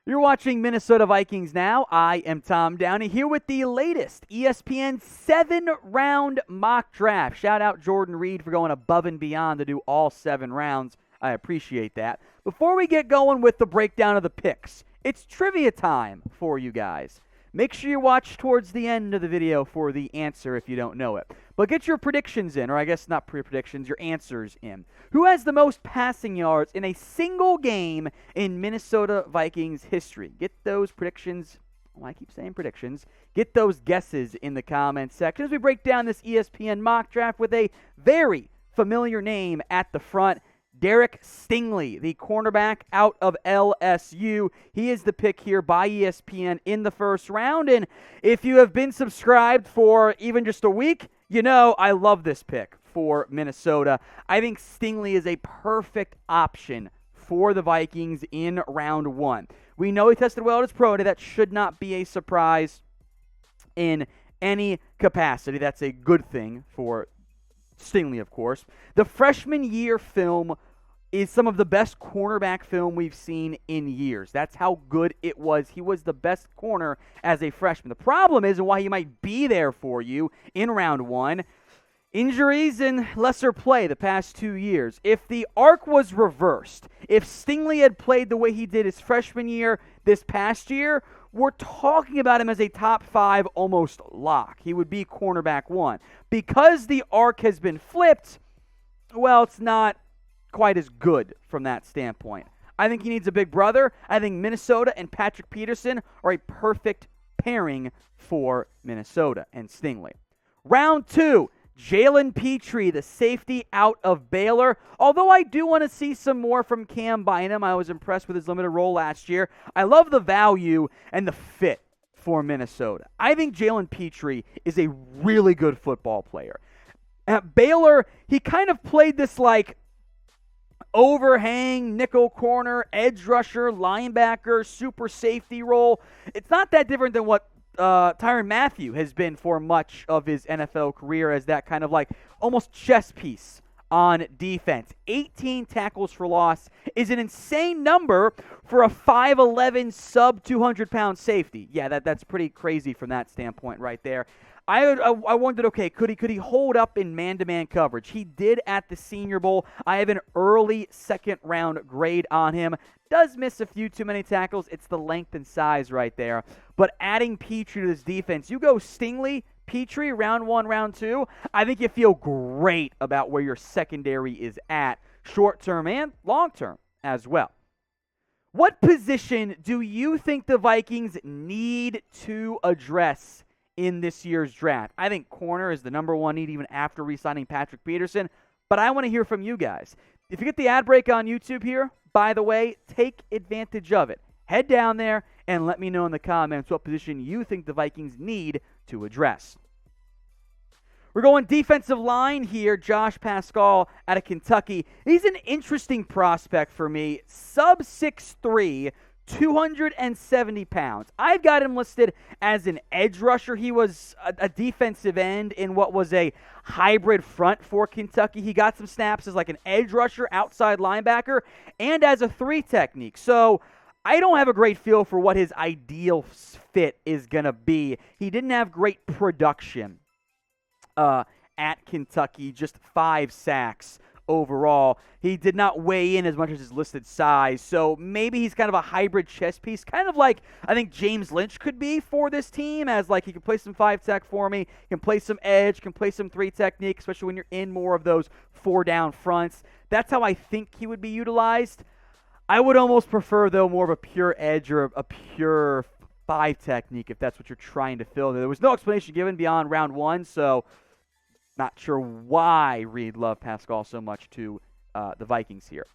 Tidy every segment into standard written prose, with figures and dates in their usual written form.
You're watching Minnesota Vikings Now. I am Tom Downey here with the latest ESPN 7-round mock draft. Shout out Jordan Reid for going above and beyond to do all 7 rounds. I appreciate that. Before we get going with the breakdown of the picks, it's trivia time for you guys. Make sure you watch towards the end of the video for the answer if you don't know it. But get your predictions in, or I guess not predictions, your answers in. Who has the most passing yards in a single game in Minnesota Vikings history? Get those predictions. I keep saying predictions. Get those guesses in the comments section as we break down this ESPN mock draft with a very familiar name at the front. Derek Stingley, the cornerback out of LSU. He is the pick here by ESPN in the first round. And if you have been subscribed for even just a week, you know I love this pick for Minnesota. I think Stingley is a perfect option for the Vikings in round 1. We know he tested well at his pro day. That should not be a surprise in any capacity. That's a good thing for Stingley, of course. The freshman year film is some of the best cornerback film we've seen in years. That's how good it was. He was the best corner as a freshman. The problem is, and why he might be there for you in round 1, injuries and lesser play the past 2 years. If the arc was reversed, if Stingley had played the way he did his freshman year this past year, we're talking about him as a top 5 almost lock. He would be cornerback 1. Because the arc has been flipped, well, it's not quite as good from that standpoint. I think he needs a big brother. I think Minnesota and Patrick Peterson are a perfect pairing for Minnesota and Stingley. Round 2. Jalen Pitre, the safety out of Baylor. Although I do want to see some more from Cam Bynum. I was impressed with his limited role last year. I love the value and the fit for Minnesota. I think Jalen Pitre is a really good football player. At Baylor, he kind of played this like overhang, nickel corner, edge rusher, linebacker, super safety role. It's not that different than what Tyrann Mathieu has been for much of his NFL career as that kind of like almost chess piece on defense. 18 tackles for loss is an insane number for a 5'11", sub-200-pound safety. Yeah, that's pretty crazy from that standpoint right there. I wondered, okay, could he hold up in man-to-man coverage? He did at the Senior Bowl. I have an early second-round grade on him. Does miss a few too many tackles. It's the length and size right there. But adding Petrie to this defense, you go Stingley, Petrie, round 1, round 2, I think you feel great about where your secondary is at, short-term and long-term as well. What position do you think the Vikings need to address in this year's draft? I think corner is the number 1 need even after re-signing Patrick Peterson, but I want to hear from you guys. If you get the ad break on YouTube here, by the way, take advantage of it. Head down there and let me know in the comments what position you think the Vikings need to address. We're going defensive line here. Josh Paschal out of Kentucky. He's an interesting prospect for me. Sub 6'3", 270 pounds. I've got him listed as an edge rusher. He was a defensive end in what was a hybrid front for Kentucky. He got some snaps as like an edge rusher, outside linebacker, and as a 3 technique. So I don't have a great feel for what his ideal fit is going to be. He didn't have great production at Kentucky, just 5 sacks overall. He did not weigh in as much as his listed size, so maybe he's kind of a hybrid chess piece, kind of like I think James Lynch could be for this team, as like he can play some 5-tech for me, can play some edge, can play some 3 technique, especially when you're in more of those 4-down fronts. That's how I think he would be utilized. I would almost prefer, though, more of a pure edge or a pure 5 technique if that's what you're trying to fill. There was no explanation given beyond round 1, so not sure why Reid loved Pascal so much to the Vikings here.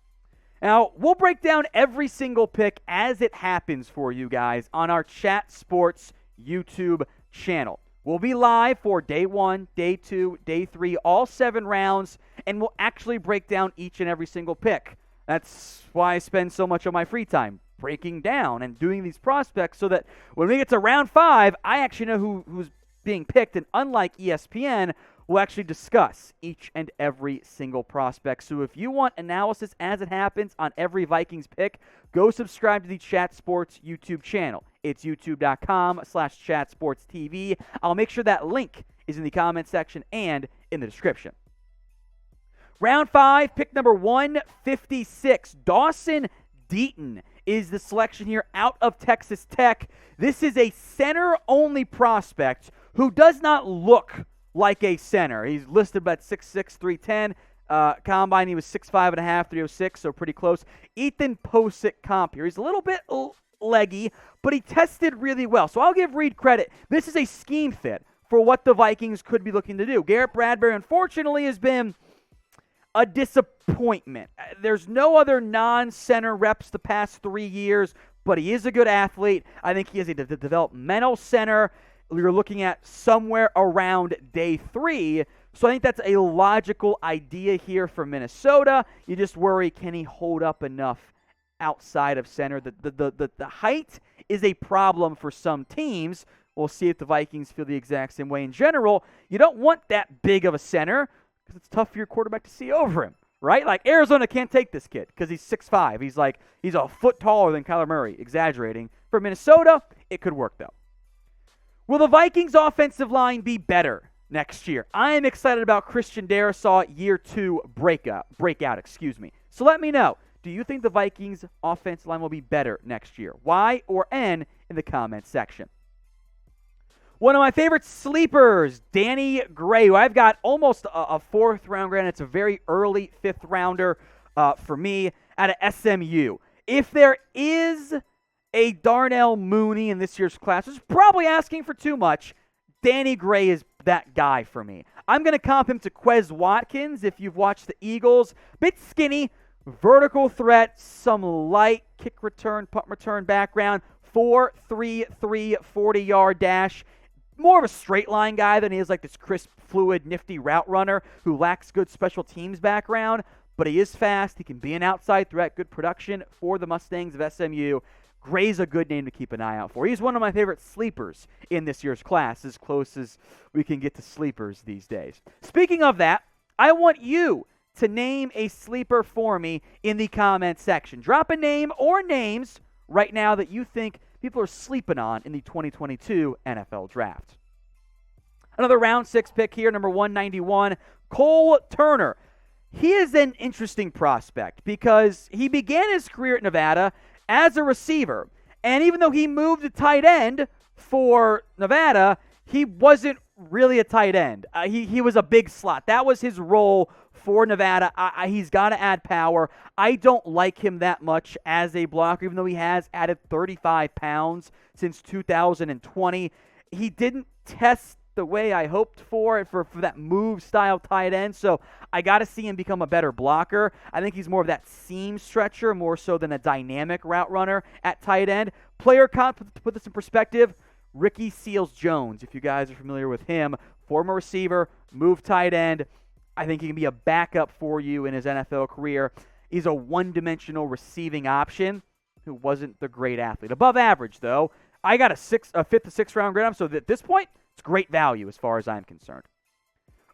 Now, we'll break down every single pick as it happens for you guys on our Chat Sports YouTube channel. We'll be live for day 1, day 2, day 3, all 7 rounds, and we'll actually break down each and every single pick. That's why I spend so much of my free time breaking down and doing these prospects so that when we get to round 5, I actually know who's being picked, and unlike ESPN, we'll actually discuss each and every single prospect. So if you want analysis as it happens on every Vikings pick, go subscribe to the Chat Sports YouTube channel. It's youtube.com/chatsportstv. I'll make sure that link is in the comment section and in the description. Round 5, pick number 156, Dawson Deaton is the selection here out of Texas Tech. This is a center-only prospect who does not look like a center. He's listed about 6'6", 310. Combine, he was 6'5 and a half, 306, so pretty close. Ethan Posick comp here. He's a little bit leggy, but he tested really well. So I'll give Reid credit. This is a scheme fit for what the Vikings could be looking to do. Garrett Bradbury, unfortunately, has been a disappointment. There's no other non-center reps the past 3 years, but he is a good athlete. I think he is a developmental center. You're looking at somewhere around day 3. So I think that's a logical idea here for Minnesota. You just worry, can he hold up enough outside of center? The height is a problem for some teams. We'll see if the Vikings feel the exact same way. In general, you don't want that big of a center because it's tough for your quarterback to see over him, right? Like Arizona can't take this kid because he's 6'5". He's a foot taller than Kyler Murray, exaggerating. For Minnesota, it could work though. Will the Vikings offensive line be better next year? I am excited about Christian Darrisaw year 2 breakout. So let me know. Do you think the Vikings offensive line will be better next year? Y or N in the comments section. One of my favorite sleepers, Danny Gray, who I've got almost a 4th round grade. It's a very early 5th rounder for me out of SMU. If there is a Darnell Mooney in this year's class, which is probably asking for too much, Danny Gray is that guy for me. I'm going to comp him to Quez Watkins if you've watched the Eagles. Bit skinny, vertical threat, some light kick return, punt return background, 4.33 40-yard dash. More of a straight line guy than he is like this crisp, fluid, nifty route runner who lacks good special teams background, but he is fast. He can be an outside threat, good production for the Mustangs of SMU. Gray's a good name to keep an eye out for. He's one of my favorite sleepers in this year's class, as close as we can get to sleepers these days. Speaking of that, I want you to name a sleeper for me in the comment section. Drop a name or names right now that you think people are sleeping on in the 2022 NFL Draft. Another round 6 pick here, number 191, Cole Turner. He is an interesting prospect because he began his career at Nevada as a receiver. And even though he moved to tight end for Nevada, he wasn't really a tight end. He was a big slot. That was his role for Nevada. He's got to add power. I don't like him that much as a blocker, even though he has added 35 pounds since 2020. He didn't test the way I hoped for that move-style tight end, so I got to see him become a better blocker. I think he's more of that seam stretcher, more so than a dynamic route runner at tight end. Player comp, to put this in perspective, Ricky Seals-Jones, if you guys are familiar with him, former receiver, move tight end. I think he can be a backup for you in his NFL career. He's a one-dimensional receiving option who wasn't the great athlete. Above average, though. I got a 5th to 6th round grade on him, so at this point, it's great value as far as I'm concerned.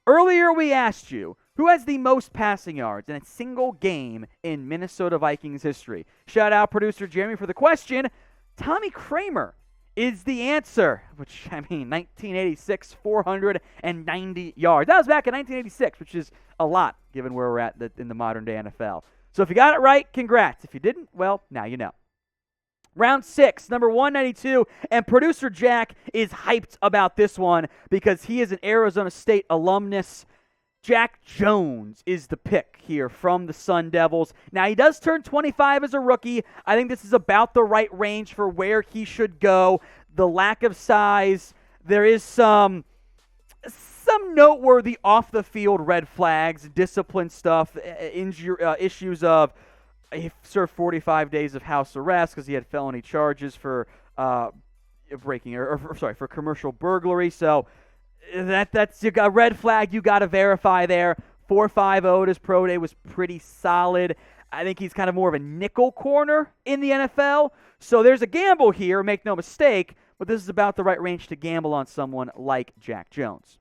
Earlier, we asked you, who has the most passing yards in a single game in Minnesota Vikings history? Shout out producer Jeremy for the question. Tommy Kramer is the answer, which, 1986, 490 yards. That was back in 1986, which is a lot given where we're at in the modern-day NFL. So if you got it right, congrats. If you didn't, well, now you know. Round 6, number 192, and producer Jack is hyped about this one because he is an Arizona State alumnus. Jack Jones is the pick here from the Sun Devils. Now, he does turn 25 as a rookie. I think this is about the right range for where he should go. The lack of size, there is some noteworthy off-the-field red flags, discipline stuff, issues of he served 45 days of house arrest because he had felony charges for for commercial burglary. So that's a red flag you got to verify there. 4.50 his pro day was pretty solid. I think he's kind of more of a nickel corner in the NFL. So there's a gamble here, make no mistake, but this is about the right range to gamble on someone like Jack Jones.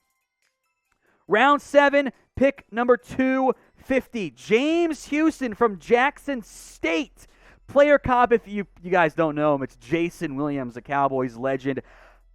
Round 7, pick number 250. James Houston from Jackson State. Player comp, if you guys don't know him, it's Jason Williams, a Cowboys legend.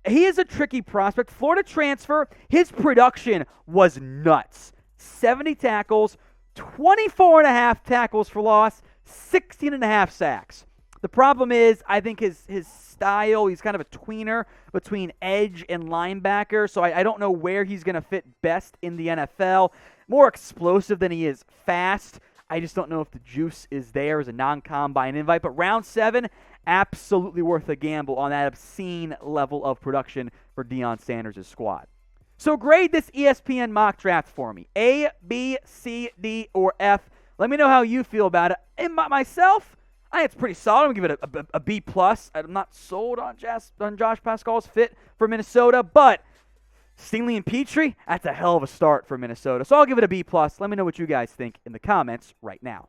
He is a tricky prospect. Florida transfer. His production was nuts. 70 tackles, 24.5 tackles for loss, 16.5 sacks. The problem is, I think his style, he's kind of a tweener between edge and linebacker, so I don't know where he's going to fit best in the NFL. More explosive than he is fast. I just don't know if the juice is there as a non-combine invite. But round 7, absolutely worth a gamble on that obscene level of production for Deion Sanders' squad. So grade this ESPN mock draft for me. A, B, C, D, or F. Let me know how you feel about it. And myself, I think it's pretty solid. I'm going to give it a B+. I'm not sold on Josh Paschal's fit for Minnesota, but Stingley and Petrie, that's a hell of a start for Minnesota. So I'll give it a B+. Let me know what you guys think in the comments right now.